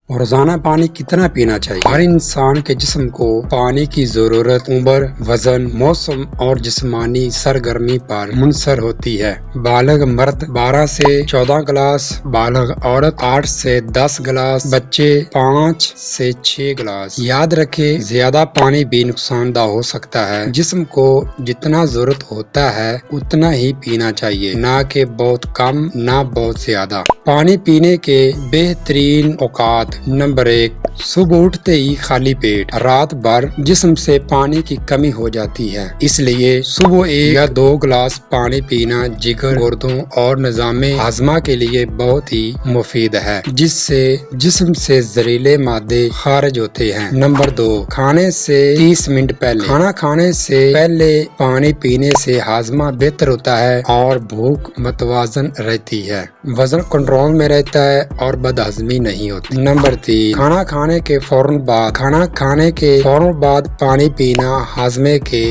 روزانہ پانی کتنا پینا چاہیے؟ ہر انسان کے جسم کو پانی کی ضرورت عمر، وزن، موسم اور جسمانی سرگرمی پر منحصر ہوتی ہے۔ بالغ مرد 12 سے 14 گلاس، بالغ عورت 8 سے 10 گلاس، بچے 5 سے 6 گلاس۔ یاد رکھیں، زیادہ پانی بھی نقصان دہ ہو سکتا ہے۔ جسم کو جتنا ضرورت ہوتا ہے اتنا ہی پینا چاہیے، نہ کہ بہت کم نہ بہت زیادہ۔ پانی پینے کے بہترین اوقات: نمبر 1، صبح اٹھتے ہی خالی پیٹ۔ رات بھر جسم سے پانی کی کمی ہو جاتی ہے، اس لیے صبح 1 یا 2 گلاس پانی پینا جگر، گردوں اور نظام ہاضمہ کے لیے بہت ہی مفید ہے، جس سے جسم سے زہریلے مادے خارج ہوتے ہیں۔ نمبر 2، کھانے سے 30 منٹ پہلے۔ کھانا کھانے سے پہلے پانی پینے سے ہاضمہ بہتر ہوتا ہے اور بھوک متوازن رہتی ہے، وزن کنٹرول میں رہتا ہے اور بد ہضمی نہیں ہوتی۔ نمبر 3، کھانا کھانے کے فوراً بعد۔ کھانا کھانے کے فوراً بعد پانی پینا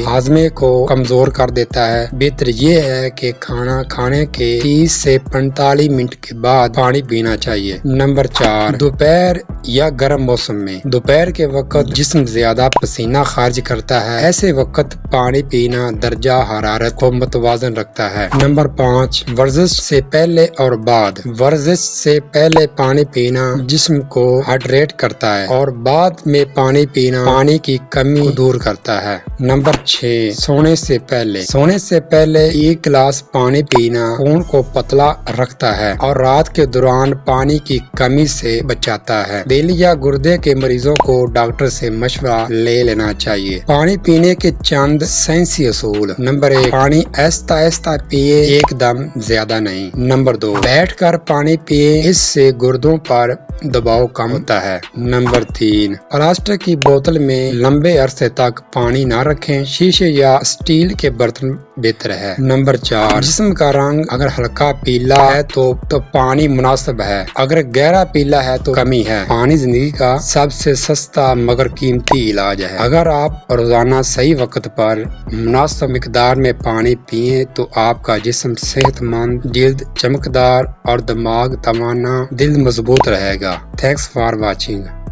ہاضمے کو کمزور کر دیتا ہے۔ بہتر یہ ہے کہ کھانا کھانے کے 30 سے 45 منٹ کے بعد پانی پینا چاہیے۔ نمبر 4، دوپہر یا گرم موسم میں۔ دوپہر کے وقت جسم زیادہ پسینہ خارج کرتا ہے، ایسے وقت پانی پینا درجہ حرارت کو متوازن رکھتا ہے۔ نمبر 5، ورزش سے پہلے اور بعد۔ ورزش سے پہلے پانی پینا جسم کو ہائیڈریٹ کرتا ہے اور بعد میں پانی پینا پانی کی کمی کو دور کرتا ہے۔ نمبر 6، سونے سے پہلے۔ سونے سے پہلے 1 گلاس پانی پینا خون کو پتلا رکھتا ہے اور رات کے دوران پانی کی کمی سے بچاتا ہے۔ دل یا گردے کے مریضوں کو ڈاکٹر سے مشورہ لے لینا چاہیے۔ پانی پینے کے چند سائنسی اصول۔ نمبر 1، پانی آہستہ آہستہ پیے، ایک دم زیادہ نہیں۔ نمبر 2، بیٹھ کر پانی پیے، اس سے گردوں پر دباؤ کم ہوتا ہے۔ نمبر 3، پلاسٹک کی بوتل میں لمبے عرصے تک پانی نہ رکھیں، شیشے یا اسٹیل کے برتن بہتر ہے۔ نمبر 4، جسم کا رنگ اگر ہلکا پیلا ہے تو پانی مناسب ہے، اگر گہرا پیلا ہے تو کمی ہے۔ پانی زندگی کا سب سے سستا مگر قیمتی علاج ہے۔ اگر آپ روزانہ صحیح وقت پر مناسب مقدار میں پانی پیئیں تو آپ کا جسم صحت مند، جلد چمکدار اور دماغ توانا، دل مضبوط رہے گا۔ Thanks for watching.